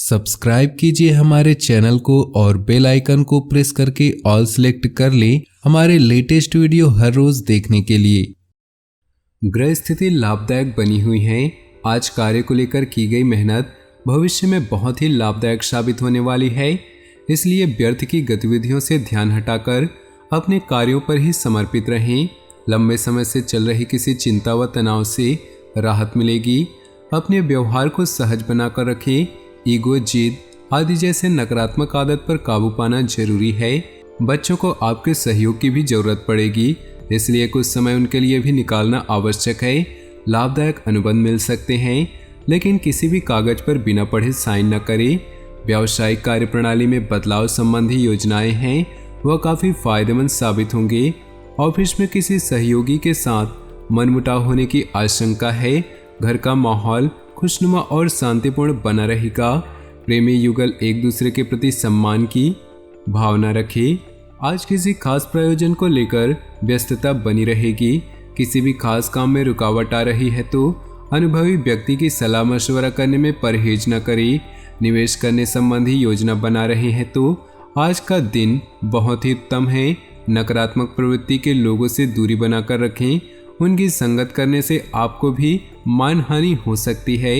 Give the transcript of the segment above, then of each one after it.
Subscribe कीजिए हमारे channel को और बेल आइकन को प्रेस करके ऑल सेलेक्ट कर लें हमारे लेटेस्ट वीडियो हर रोज देखने के लिए। ग्रह स्थिति लाभदायक बनी हुई है। आज कार्य को लेकर की गई मेहनत भविष्य में बहुत ही लाभदायक साबित होने वाली है। इसलिए व्यर्थ की गतिविधियों से ध्यान हटाकर अपने कार्यों पर ही समर्पित रहें। लंबे समय से चल रही किसी चिंता व तनाव से राहत मिलेगी। अपने व्यवहार को सहज बनाकर रखें। ईगो, जिद आदि जैसे नकारात्मक आदत पर काबू पाना जरूरी है। बच्चों को आपके सहयोग की भी जरूरत पड़ेगी, इसलिए कुछ समय उनके लिए भी निकालना आवश्यक है। लाभदायक अनुबंध मिल सकते हैं, लेकिन किसी भी कागज पर बिना पढ़े साइन न करें। व्यावसायिक कार्यप्रणाली में बदलाव संबंधी योजनाएं हैं, वह काफी फायदेमंद साबित होंगे। ऑफिस में किसी सहयोगी के साथ मनमुटाव होने की आशंका है। घर का माहौल खुशनुमा और शांतिपूर्ण बना रहेगा। प्रेमी युगल एक दूसरे के प्रति सम्मान की भावना रखें। आज किसी खास प्रयोजन को लेकर व्यस्तता बनी रहेगी। किसी भी खास काम में रुकावट आ रही है तो अनुभवी व्यक्ति की सलाह मशवरा करने में परहेज न करें। निवेश करने संबंधी योजना बना रहे हैं तो आज का दिन बहुत ही उत्तम है। नकारात्मक प्रवृत्ति के लोगों से दूरी बनाकर रखें। उनकी संगत करने से आपको भी मानहानि हो सकती है।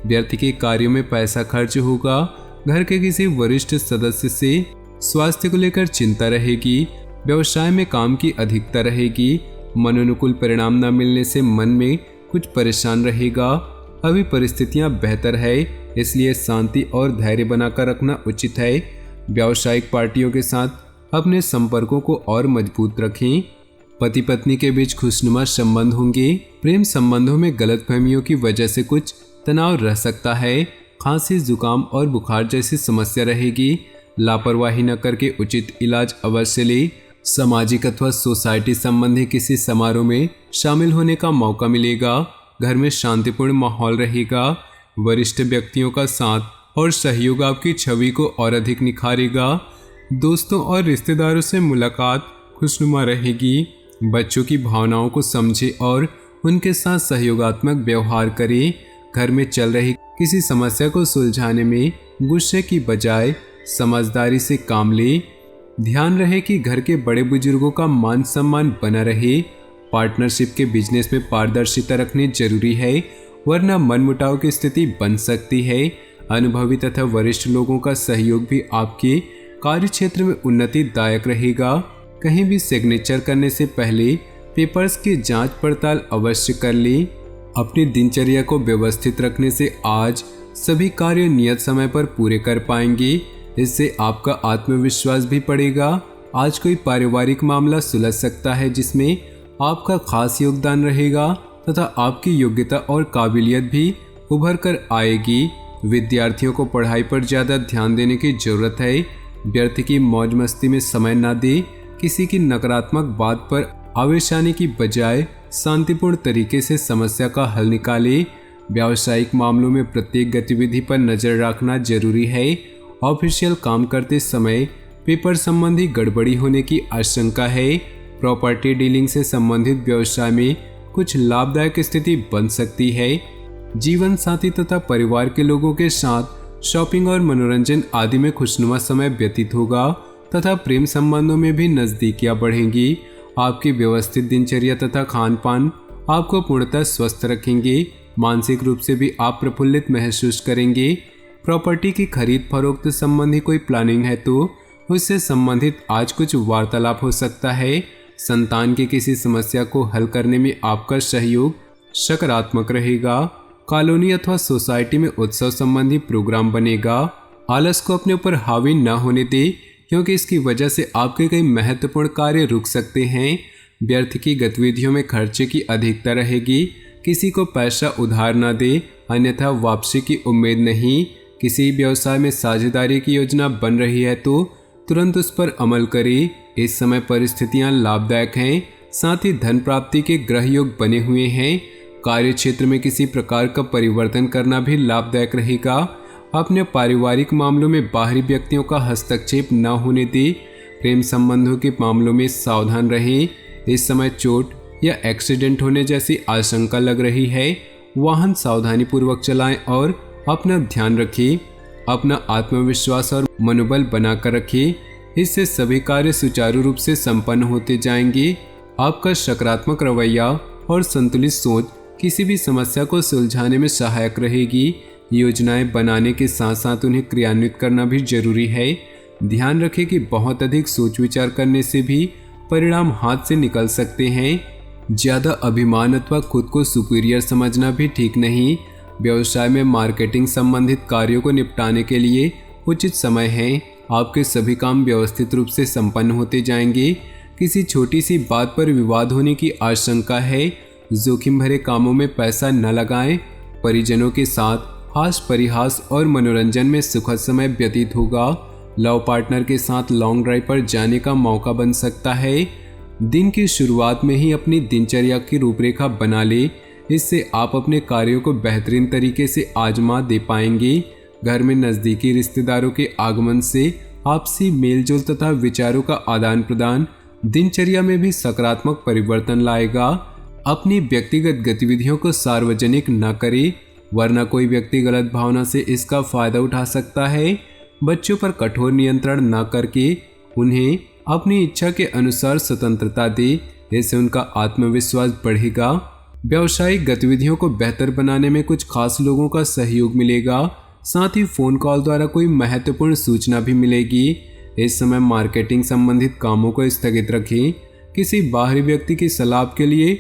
व्यर्थ के कार्यों में पैसा खर्च होगा। घर के किसी वरिष्ठ सदस्य से स्वास्थ्य को लेकर चिंता रहेगी। व्यवसाय में काम की अधिकता रहेगी। मनोनुकूल परिणाम न मिलने से मन में कुछ परेशान रहेगा। अभी परिस्थितियां बेहतर है, इसलिए शांति और धैर्य बनाकर रखना उचित है। व्यावसायिक पार्टियों के साथ अपने संपर्कों को और मजबूत रखें। पति पत्नी के बीच खुशनुमा संबंध होंगे। प्रेम संबंधों में गलतफहमियों की वजह से कुछ तनाव रह सकता है। खांसी, जुकाम और बुखार जैसी समस्या रहेगी। लापरवाही न करके उचित इलाज अवश्य ले। सामाजिक अथवा सोसाइटी संबंधी किसी समारोह में शामिल होने का मौका मिलेगा। घर में शांतिपूर्ण माहौल रहेगा। वरिष्ठ व्यक्तियों का साथ और सहयोग आपकी छवि को और अधिक निखारेगा। दोस्तों और रिश्तेदारों से मुलाकात खुशनुमा रहेगी। बच्चों की भावनाओं को समझे और उनके साथ सहयोगात्मक व्यवहार करें। घर में चल रही किसी समस्या को सुलझाने में गुस्से की बजाय समझदारी से काम ले। ध्यान रहे कि घर के बड़े बुजुर्गों का मान सम्मान बना रहे। पार्टनरशिप के बिजनेस में पारदर्शिता रखनी जरूरी है, वरना मनमुटाव की स्थिति बन सकती है। अनुभवी तथा वरिष्ठ लोगों का सहयोग भी आपके कार्य क्षेत्र में उन्नतिदायक रहेगा। कहीं भी सिग्नेचर करने से पहले पेपर्स की जांच पड़ताल अवश्य कर लें। अपनी दिनचर्या को व्यवस्थित रखने से आज सभी कार्य नियत समय पर पूरे कर पाएंगे। इससे आपका आत्मविश्वास भी बढ़ेगा। आज कोई पारिवारिक मामला सुलझ सकता है जिसमें आपका खास योगदान रहेगा तथा आपकी योग्यता और काबिलियत भी उभर कर आएगी। विद्यार्थियों को पढ़ाई पर ज़्यादा ध्यान देने की जरूरत है। व्यर्थ की मौज मस्ती में समय न दे। किसी की नकारात्मक बात पर आवेश आने की बजाय शांतिपूर्ण तरीके से समस्या का हल निकालें। व्यावसायिक मामलों में प्रत्येक गतिविधि पर नजर रखना जरूरी है। ऑफिशियल काम करते समय पेपर संबंधी गड़बड़ी होने की आशंका है। प्रॉपर्टी डीलिंग से संबंधित व्यवसाय में कुछ लाभदायक स्थिति बन सकती है। जीवन साथी तथा परिवार के लोगों के साथ शॉपिंग और मनोरंजन आदि में खुशनुमा समय व्यतीत होगा तथा प्रेम संबंधों में भी नजदीकियां बढ़ेंगी। आपकी व्यवस्थित दिनचर्या तथा खान पान आपको पूर्णतः स्वस्थ रखेंगे। मानसिक रूप से भी आप प्रफुल्लित महसूस करेंगे। प्रॉपर्टी की खरीद फरोख्त संबंधी कोई प्लानिंग है तो उससे संबंधित आज कुछ वार्तालाप हो सकता है। संतान की किसी समस्या को हल करने में आपका सहयोग सकारात्मक रहेगा। कॉलोनी अथवा सोसाइटी में उत्सव संबंधी प्रोग्राम बनेगा। आलस को अपने ऊपर हावी न होने दे, क्योंकि इसकी वजह से आपके कई महत्वपूर्ण कार्य रुक सकते हैं। व्यर्थ की गतिविधियों में खर्चे की अधिकता रहेगी। किसी को पैसा उधार न दे, अन्यथा वापसी की उम्मीद नहीं। किसी व्यवसाय में साझेदारी की योजना बन रही है तो तुरंत उस पर अमल करें। इस समय परिस्थितियां लाभदायक हैं, साथ ही धन प्राप्ति के ग्रह योग बने हुए हैं। कार्य क्षेत्र में किसी प्रकार का परिवर्तन करना भी लाभदायक रहेगा। अपने पारिवारिक मामलों में बाहरी व्यक्तियों का हस्तक्षेप न होने दें। प्रेम संबंधों के मामलों में सावधान रहें। इस समय चोट या एक्सीडेंट होने जैसी आशंका लग रही है। वाहन सावधानी पूर्वक चलाएं और अपना ध्यान रखें। अपना आत्मविश्वास और मनोबल बनाकर रखें। इससे सभी कार्य सुचारू रूप से संपन्न होते जाएंगे। आपका सकारात्मक रवैया और संतुलित सोच किसी भी समस्या को सुलझाने में सहायक रहेगी। योजनाएं बनाने के साथ साथ उन्हें क्रियान्वित करना भी जरूरी है। ध्यान रखें कि बहुत अधिक सोच विचार करने से भी परिणाम हाथ से निकल सकते हैं। ज़्यादा अभिमान अथवा खुद को सुपीरियर समझना भी ठीक नहीं। व्यवसाय में मार्केटिंग संबंधित कार्यों को निपटाने के लिए उचित समय है। आपके सभी काम व्यवस्थित रूप से संपन्न होते जाएंगे। किसी छोटी सी बात पर विवाद होने की आशंका है। जोखिम भरे कामों में पैसा न लगाएं। परिजनों के साथ हास परिहास और मनोरंजन में सुखद समय व्यतीत होगा। लव पार्टनर के साथ लॉन्ग ड्राइव पर जाने का मौका बन सकता है। दिन की शुरुआत में ही अपनी दिनचर्या की रूपरेखा बना ले। इससे आप अपने कार्यों को बेहतरीन तरीके से आजमा दे पाएंगे। घर में नज़दीकी रिश्तेदारों के आगमन से आपसी मेलजोल तथा विचारों का आदान प्रदान दिनचर्या में भी सकारात्मक परिवर्तन लाएगा। अपनी व्यक्तिगत गतिविधियों को सार्वजनिक न करें, वरना कोई व्यक्ति गलत भावना से इसका फायदा उठा सकता है। बच्चों पर कठोर नियंत्रण न करके उन्हें अपनी इच्छा के अनुसार स्वतंत्रता दे। इससे उनका आत्मविश्वास बढ़ेगा। व्यावसायिक गतिविधियों को बेहतर बनाने में कुछ खास लोगों का सहयोग मिलेगा। साथ ही फोन कॉल द्वारा कोई महत्वपूर्ण सूचना भी मिलेगी। इस समय मार्केटिंग संबंधित कामों को स्थगित रखें। किसी बाहरी व्यक्ति की सलाह के लिए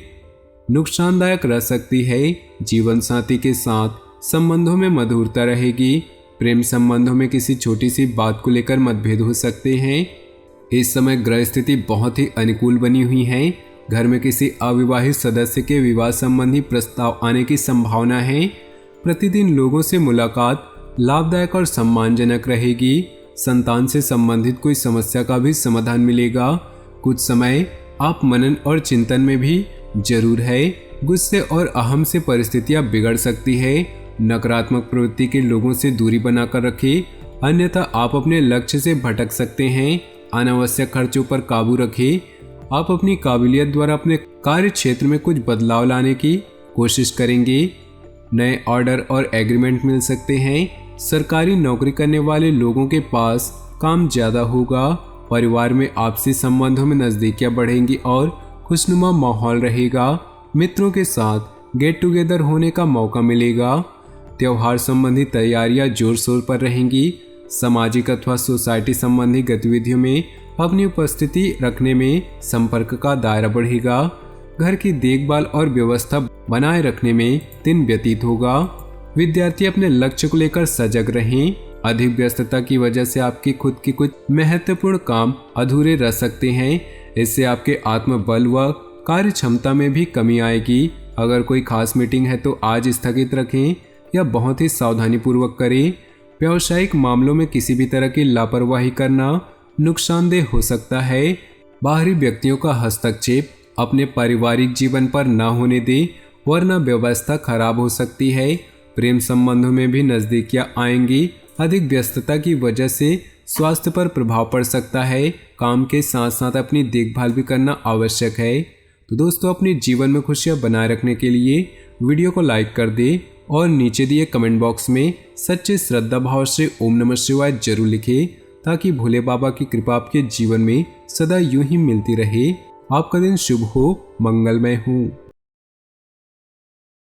नुकसानदायक रह सकती है। जीवन साथी के साथ संबंधों में मधुरता रहेगी। प्रेम संबंधों में किसी छोटी सी बात को लेकर मतभेद हो सकते हैं। इस समय ग्रह स्थिति बहुत ही अनुकूल बनी हुई है। घर में किसी अविवाहित सदस्य के विवाह संबंधी प्रस्ताव आने की संभावना है। प्रतिदिन लोगों से मुलाकात लाभदायक और सम्मानजनक रहेगी। संतान से संबंधित कोई समस्या का भी समाधान मिलेगा। कुछ समय आप मनन और चिंतन में भी जरूर है। गुस्से और अहम से परिस्थितियां बिगड़ सकती है। नकारात्मक प्रवृत्ति के लोगों से दूरी बनाकर रखें, अन्यथा आप अपने लक्ष्य से भटक सकते हैं। अनावश्यक खर्चों पर काबू रखें। आप अपनी काबिलियत द्वारा अपने कार्य क्षेत्र में कुछ बदलाव लाने की कोशिश करेंगे। नए ऑर्डर और एग्रीमेंट मिल सकते हैं। सरकारी नौकरी करने वाले लोगों के पास काम ज्यादा होगा। परिवार में आपसी संबंधों में नजदीकियां बढ़ेंगी और खुशनुमा माहौल रहेगा। मित्रों के साथ गेट टुगेदर होने का मौका मिलेगा। त्योहार संबंधी तैयारियां जोर शोर पर रहेंगी। सामाजिक अथवा सोसाइटी संबंधी गतिविधियों में अपनी उपस्थिति रखने में संपर्क का दायरा बढ़ेगा। घर की देखभाल और व्यवस्था बनाए रखने में दिन व्यतीत होगा। विद्यार्थी अपने लक्ष्य को लेकर सजग रहें। अधिक व्यस्तता की वजह से आपकी खुद की कुछ महत्वपूर्ण काम अधूरे रह सकते हैं। इससे आपके आत्मबल व कार्य क्षमता में भी कमी आएगी। अगर कोई खास मीटिंग है तो आज स्थगित रखें या बहुत ही सावधानी पूर्वक करें। व्यावसायिक मामलों में किसी भी तरह की लापरवाही करना नुकसानदेह हो सकता है। बाहरी व्यक्तियों का हस्तक्षेप अपने पारिवारिक जीवन पर न होने दें, वरना व्यवस्था खराब हो सकती है। प्रेम संबंधों में भी नजदीकियां आएंगी। अधिक व्यस्तता की वजह से स्वास्थ्य पर प्रभाव पड़ सकता है। काम के साथ साथ अपनी देखभाल भी करना आवश्यक है। तो दोस्तों, अपने जीवन में खुशियां बनाए रखने के लिए वीडियो को लाइक कर दें और नीचे दिए कमेंट बॉक्स में सच्चे श्रद्धा भाव से ओम नमः शिवाय जरूर लिखें, ताकि भोले बाबा की कृपा आपके जीवन में सदा यूं ही मिलती रहे। आपका दिन शुभ हो, मंगलमय हो।